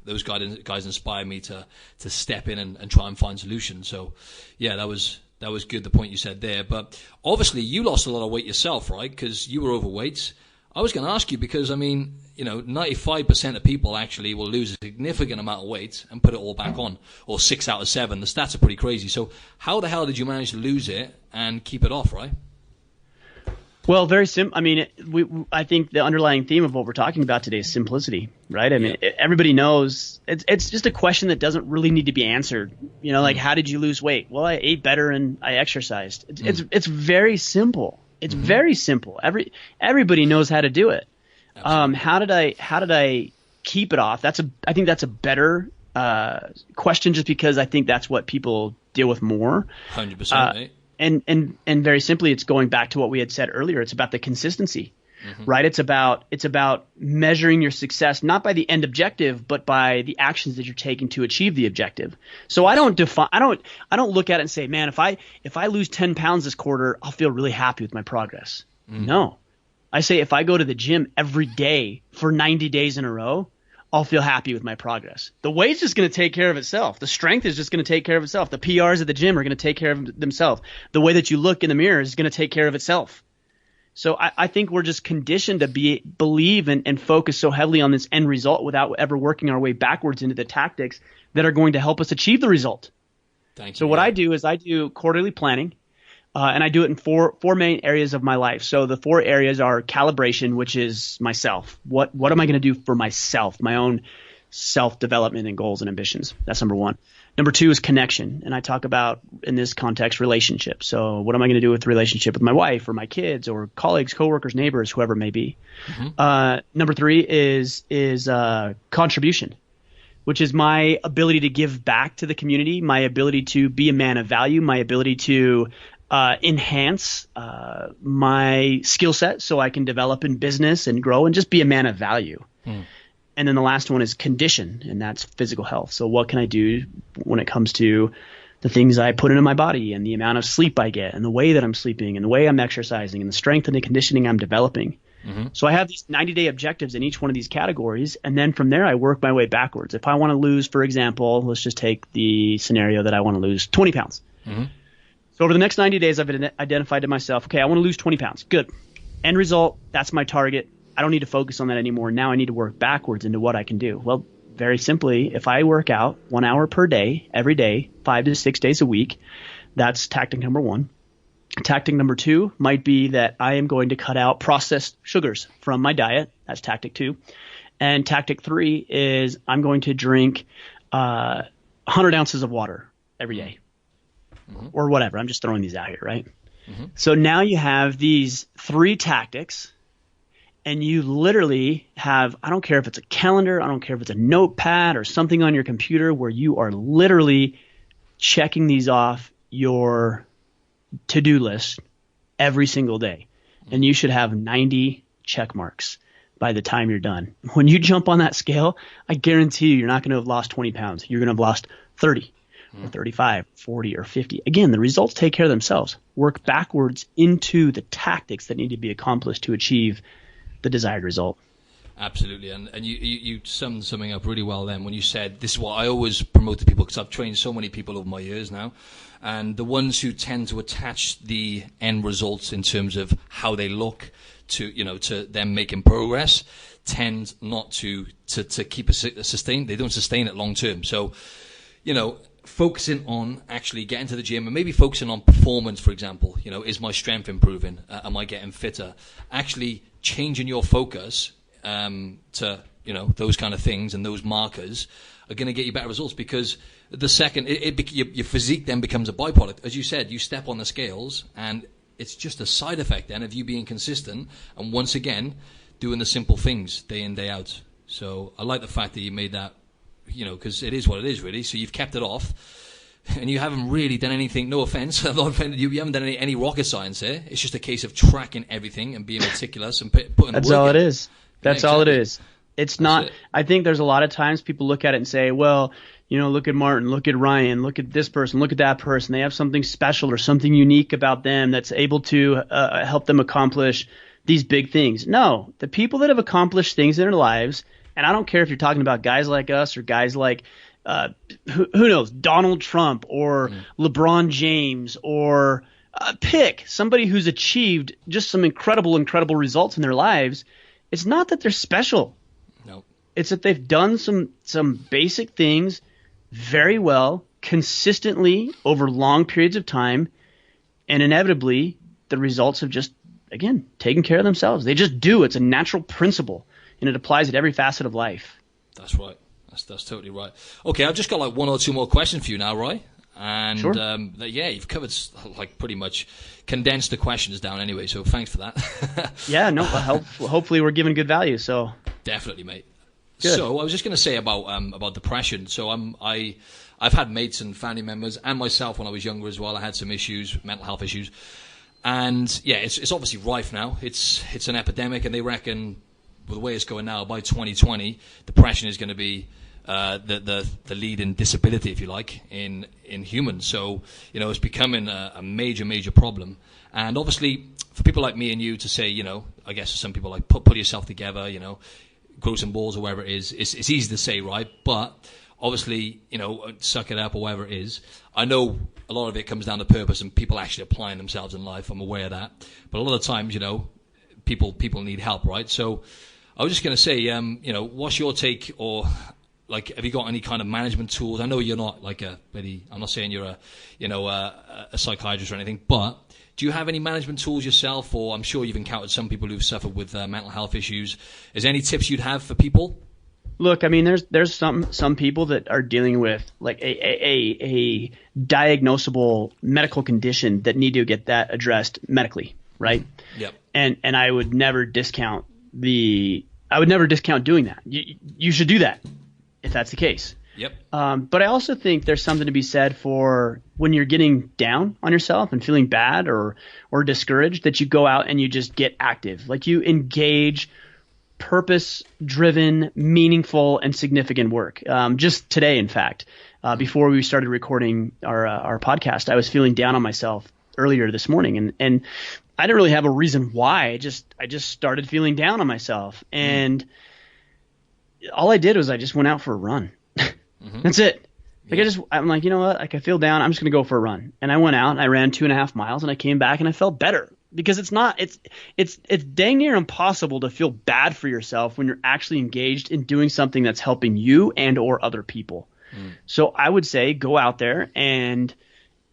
B: those guys inspire me to step in and try and find solutions. So yeah, that was good, the point you said there. But obviously you lost a lot of weight yourself, right? Because you were overweight. I was going to ask you because 95% of people actually will lose a significant amount of weight and put it all back on, or 6 out of 7. The stats are pretty crazy. So how the hell did you manage to lose it and keep it off, right?
C: Well, very simple. I mean, I think the underlying theme of what we're talking about today is simplicity, right? I mean, everybody knows it's just a question that doesn't really need to be answered. Like, how did you lose weight? Well, I ate better and I exercised. It's very simple. It's very simple. Everybody knows how to do it. How did I keep it off? I think that's a better question, just because I think that's what people deal with more.
B: 100%, mate.
C: And very simply, it's going back to what we had said earlier. It's about the consistency, right? It's about measuring your success not by the end objective, but by the actions that you're taking to achieve the objective. So I don't look at it and say, man, if I lose 10 pounds this quarter, I'll feel really happy with my progress. No, I say if I go to the gym every day for 90 days in a row, I'll feel happy with my progress. The weight's just going to take care of itself. The strength is just going to take care of itself. The PRs at the gym are going to take care of themselves. The way that you look in the mirror is going to take care of itself. So I think we're just conditioned to believe and focus so heavily on this end result without ever working our way backwards into the tactics that are going to help us achieve the result.
B: Thank you.
C: So what I do is I do quarterly planning. And I do it in four main areas of my life. So the 4 areas are calibration, which is myself. What am I going to do for myself, my own self-development and goals and ambitions? That's number 1. Number 2 is connection. And I talk about, in this context, relationships. So what am I going to do with the relationship with my wife or my kids or colleagues, coworkers, neighbors, whoever it may be? Number 3 is contribution, which is my ability to give back to the community, my ability to be a man of value, my ability to enhance my skill set so I can develop in business and grow and just be a man of value. And then the last one is condition, and that's physical health. So what can I do when it comes to the things I put into my body and the amount of sleep I get and the way that I'm sleeping and the way I'm exercising and the strength and the conditioning I'm developing. So I have these 90-day objectives in each one of these categories, and then from there I work my way backwards. If I want to lose, for example, let's just take the scenario that I want to lose 20 pounds. So over the next 90 days, I've identified to myself, okay, I want to lose 20 pounds. Good. End result, that's my target. I don't need to focus on that anymore. Now I need to work backwards into what I can do. Well, very simply, if I work out 1 hour per day, every day, 5 to 6 days a week, that's tactic number 1. Tactic number 2 might be that I am going to cut out processed sugars from my diet. That's tactic 2. And tactic 3 is I'm going to drink 100 ounces of water every day or whatever. I'm just throwing these out here, right? So now you have these 3 tactics, and you literally have, I don't care if it's a calendar, I don't care if it's a notepad or something on your computer where you are literally checking these off your to-do list every single day. And you should have 90 check marks by the time you're done. When you jump on that scale, I guarantee you're not going to have lost 20 pounds. You're going to have lost 30 or 35, 40 or 50. Again, the results take care of themselves. Work backwards into the tactics that need to be accomplished to achieve the desired result.
B: Absolutely, and you summed something up really well then when you said, this is what I always promote to people, because I've trained so many people over my years now, and the ones who tend to attach the end results in terms of how they look to them making progress tend not to keep a sustain. They don't sustain it long term. So, focusing on actually getting to the gym and maybe focusing on performance, for example, is my strength improving? Am I getting fitter? Actually changing your focus to those kind of things and those markers are going to get you better results, because the second your physique then becomes a byproduct. As you said, you step on the scales and it's just a side effect then of you being consistent and once again doing the simple things day in, day out. So I like the fact that you made that, because it is what it is really. So you've kept it off and you haven't really done anything, no offense, I'm not offended, you haven't done any rocket science here. It's just a case of tracking everything and being meticulous and putting
C: That's
B: work
C: all
B: in.
C: it is. That's all it is. It's not, I think there's a lot of times people look at it and say, well, look at Martin, look at Ryan, look at this person, look at that person. They have something special or something unique about them that's able to help them accomplish these big things. No, the people that have accomplished things in their lives, and I don't care if you're talking about guys like us or guys like, who knows, Donald Trump or LeBron James, or pick somebody who's achieved just some incredible results in their lives. It's not that they're special.
B: No.
C: It's that they've done some basic things very well, consistently over long periods of time, and inevitably the results have just, again, taken care of themselves. They just do. It's a natural principle, and it applies at every facet of life.
B: That's right. That's totally right. Okay, I've just got like 1 or 2 more questions for you now, Roy. And
C: sure.
B: You've covered, like, pretty much condensed the questions down anyway, so thanks for that.
C: Yeah, no, hopefully we're giving good value. So
B: definitely, mate.
C: Good.
B: So I was just going to say about depression. So I've had mates and family members and myself when I was younger as well. I had some issues, mental health issues, and yeah, it's obviously rife now. It's an epidemic, and they reckon with the way it's going now, by 2020, depression is going to be the leading disability, if you like, in humans. So it's becoming a major problem. And obviously, for people like me and you to say, I guess some people like put yourself together, grow some balls or whatever it is. It's easy to say, right? But obviously, suck it up or whatever it is. I know a lot of it comes down to purpose and people actually applying themselves in life. I'm aware of that. But a lot of times, people need help, right? So I was just going to say, what's your take, or like, have you got any kind of management tools? I know you're not like I'm not saying you're a psychiatrist or anything, but do you have any management tools yourself? Or I'm sure you've encountered some people who've suffered with mental health issues. Is there any tips you'd have for people?
C: Look, I mean, there's some people that are dealing with like a diagnosable medical condition that need to get that addressed medically, right?
B: Yep.
C: And I would never discount doing that. You should do that if that's the case.
B: Yep.
C: But I also think there's something to be said for when you're getting down on yourself and feeling bad or discouraged, that you go out and you just get active. Like, you engage purpose-driven, meaningful, and significant work. Just today, in fact, before we started recording our podcast, I was feeling down on myself earlier this morning, and I didn't really have a reason why. I just started feeling down on myself, and all I did was I just went out for a run. That's it. Like I'm like, you know what? Like I feel down. I'm just gonna go for a run, and I went out and I ran 2.5 miles, and I came back and I felt better. Because it's dang near impossible to feel bad for yourself when you're actually engaged in doing something that's helping you and or other people. So I would say go out there and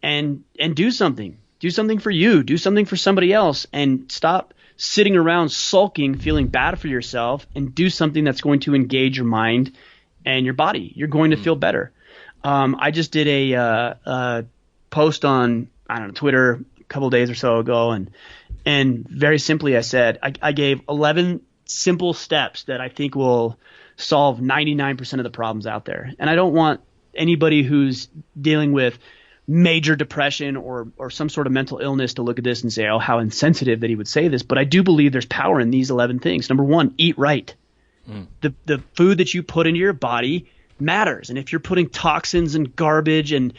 C: do something. Do something for you. Do something for somebody else, and stop sitting around sulking, feeling bad for yourself, and do something that's going to engage your mind and your body. You're going to feel better. I just did a post on, I don't know, Twitter couple days or so ago, and very simply I said I gave 11 simple steps that I think will solve 99% of the problems out there. And I don't want anybody who's dealing with major depression or some sort of mental illness to look at this and say, oh, how insensitive that he would say this. But I do believe there's power in these 11 things. Number one, eat right. The food that you put into your body matters. And if you're putting toxins and garbage and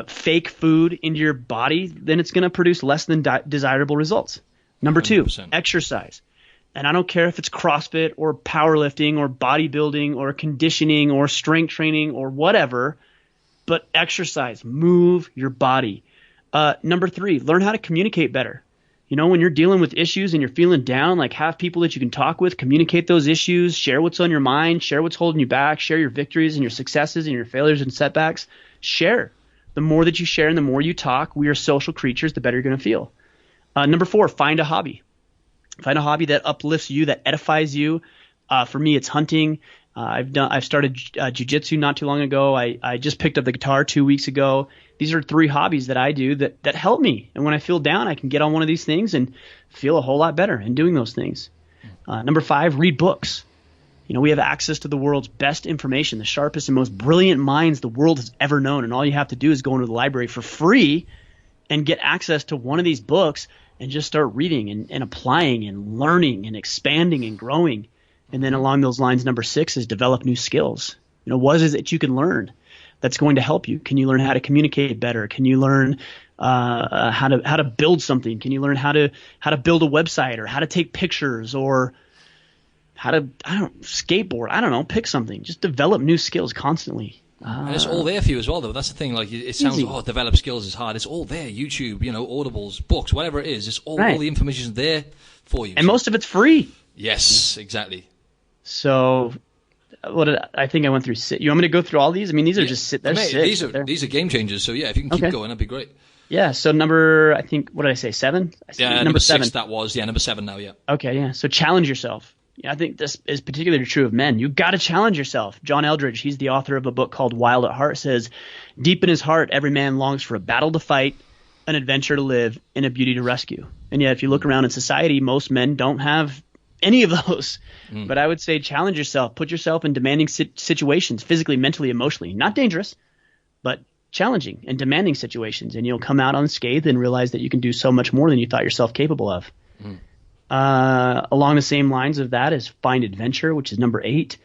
C: fake food into your body, then it's going to produce less than desirable results. Number 2, 100%. Exercise. And I don't care if it's CrossFit or powerlifting or bodybuilding or conditioning or strength training or whatever, but exercise, move your body. Number 3, learn how to communicate better. You know, when you're dealing with issues and you're feeling down, like have people that you can talk with, communicate those issues, share what's on your mind, share what's holding you back, share your victories and your successes and your failures and setbacks. Share. The more that you share and the more you talk, we are social creatures, the better you're going to feel. Number 4, find a hobby. Find a hobby that uplifts you, that edifies you. For me, it's hunting. I've started jiu-jitsu not too long ago. I just picked up the guitar 2 weeks ago. These are 3 hobbies that I do that help me. And when I feel down, I can get on one of these things and feel a whole lot better in doing those things. Number 5, read books. You know, we have access to the world's best information, the sharpest and most brilliant minds the world has ever known. And all you have to do is go into the library for free and get access to one of these books and just start reading and applying and learning and expanding and growing. And then along those lines, number 6 is develop new skills. You know, what is it that you can learn that's going to help you? Can you learn how to communicate better? Can you learn how to build something? Can you learn how to build a website or how to take pictures or how to, skateboard. I don't know, pick something. Just develop new skills constantly.
B: And it's all there for you as well, though. That's the thing. Like, it sounds like, develop skills is hard. It's all there. YouTube, Audibles, books, whatever it is. It's all the information is there for you.
C: And most of it's free.
B: Yes, exactly.
C: So, I think I went through 6. You want me to go through all these? I mean, these are just 6.
B: These are game changers. So, yeah, if you can keep going, that'd be great.
C: Yeah, so number, I think, what did I say, 7?
B: Number 7. That was, number 7 now, yeah.
C: Okay, yeah. So challenge yourself. Yeah, I think this is particularly true of men. You've got to challenge yourself. John Eldredge, he's the author of a book called Wild at Heart, says, deep in his heart, every man longs for a battle to fight, an adventure to live, and a beauty to rescue. And yet, if you look around in society, most men don't have any of those. But I would say challenge yourself. Put yourself in demanding situations, physically, mentally, emotionally. Not dangerous, but challenging and demanding situations. And you'll come out unscathed and realize that you can do so much more than you thought yourself capable of. Along the same lines of that is find adventure, which is number 8.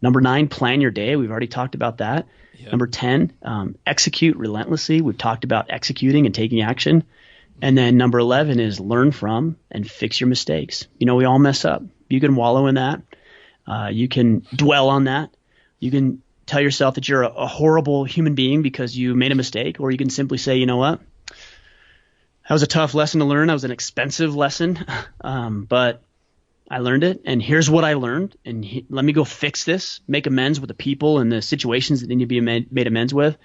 C: Number 9, plan your day. We've already talked about that. Yep. Number 10, execute relentlessly. We've talked about executing and taking action. And then number 11 is learn from and fix your mistakes. We all mess up. You can wallow in that. You can dwell on that. You can tell yourself that you're a horrible human being because you made a mistake, or you can simply say, you know what? That was a tough lesson to learn. That was an expensive lesson, but I learned it, and here's what I learned, and let me go fix this, make amends with the people and the situations that need to be made amends with,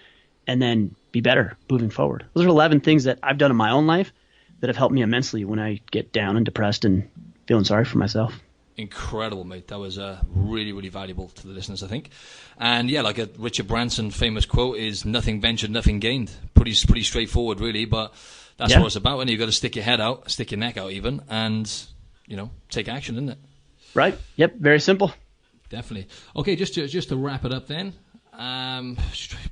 C: and then be better moving forward. Those are 11 things that I've done in my own life that have helped me immensely when I get down and depressed and feeling sorry for myself.
B: Incredible, mate. That was really, really valuable to the listeners, I think. And yeah, like a Richard Branson famous quote is, nothing ventured, nothing gained. Pretty straightforward, really, but that's what it's about. And you've got to stick your head out, stick your neck out even, and, take action, isn't it?
C: Right. Yep. Very simple.
B: Definitely. Okay, just to wrap it up then,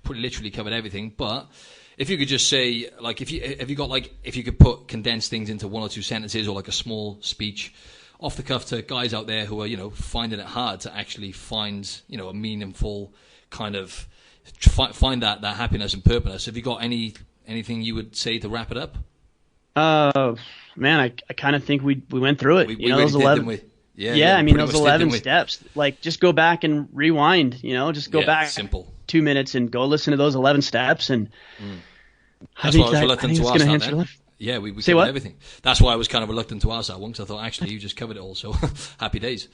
B: pretty literally covered everything, but if you could just say, like, if you could put condensed things into 1 or 2 sentences or like a small speech off the cuff to guys out there who are, finding it hard to actually find, a meaningful kind of find that happiness and purpose. Have you got anything you would say to wrap it up?
C: Man, I kind of think we went through it.
B: We those 11. Did,
C: yeah. I mean, those 11 steps. Like, just go back and rewind. Just go back.
B: Simple.
C: 2 minutes and go listen to those 11 steps. And
B: that's why I was reluctant to ask that then. Yeah, we covered everything. That's why I was kind of reluctant to ask that one, because I thought, actually, you just covered it all. So happy days.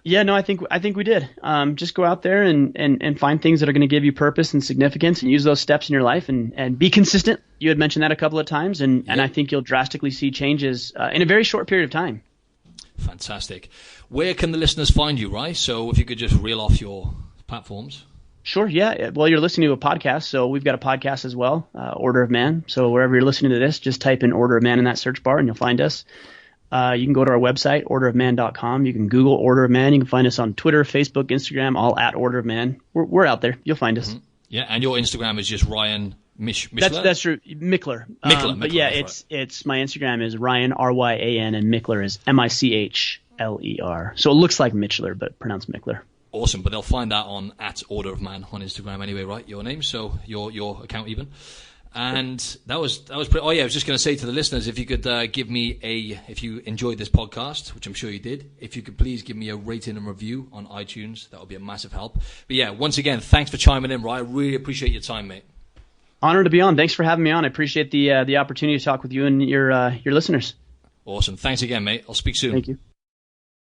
C: Yeah, no, I think we did. Just go out there and find things that are going to give you purpose and significance, and use those steps in your life, and be consistent. You had mentioned that a couple of times, and I think you'll drastically see changes in a very short period of time.
B: Fantastic. Where can the listeners find you, Rye? So if you could just reel off your platforms. Sure,
C: yeah. Well, you're listening to a podcast, so we've got a podcast as well, Order of Man. So wherever you're listening to this, just type in Order of Man in that search bar, and you'll find us. You can go to our website, orderofman.com. You can Google Order of Man. You can find us on Twitter, Facebook, Instagram, all at Order of Man. We're out there. You'll find us. Mm-hmm.
B: Yeah, and your Instagram is just Ryan Michler?
C: That's true. Michler. But yeah, it's my Instagram is Ryan, R-Y-A-N, and Michler is M-I-C-H-L-E-R. So it looks like Michler, but pronounced Michler.
B: Awesome, but they'll find that on at Order of Man on Instagram anyway, right? Your name, so your account even. And that was pretty. Oh yeah, I was just going to say to the listeners, if you could give me if you enjoyed this podcast, which I'm sure you did, if you could please give me a rating and review on iTunes, that would be a massive help. But yeah, once again, thanks for chiming in, Ryan. I really appreciate your time, mate.
C: Honored to be on. Thanks for having me on. I appreciate the opportunity to talk with you and your listeners.
B: Awesome. Thanks again, mate. I'll speak soon.
C: Thank you.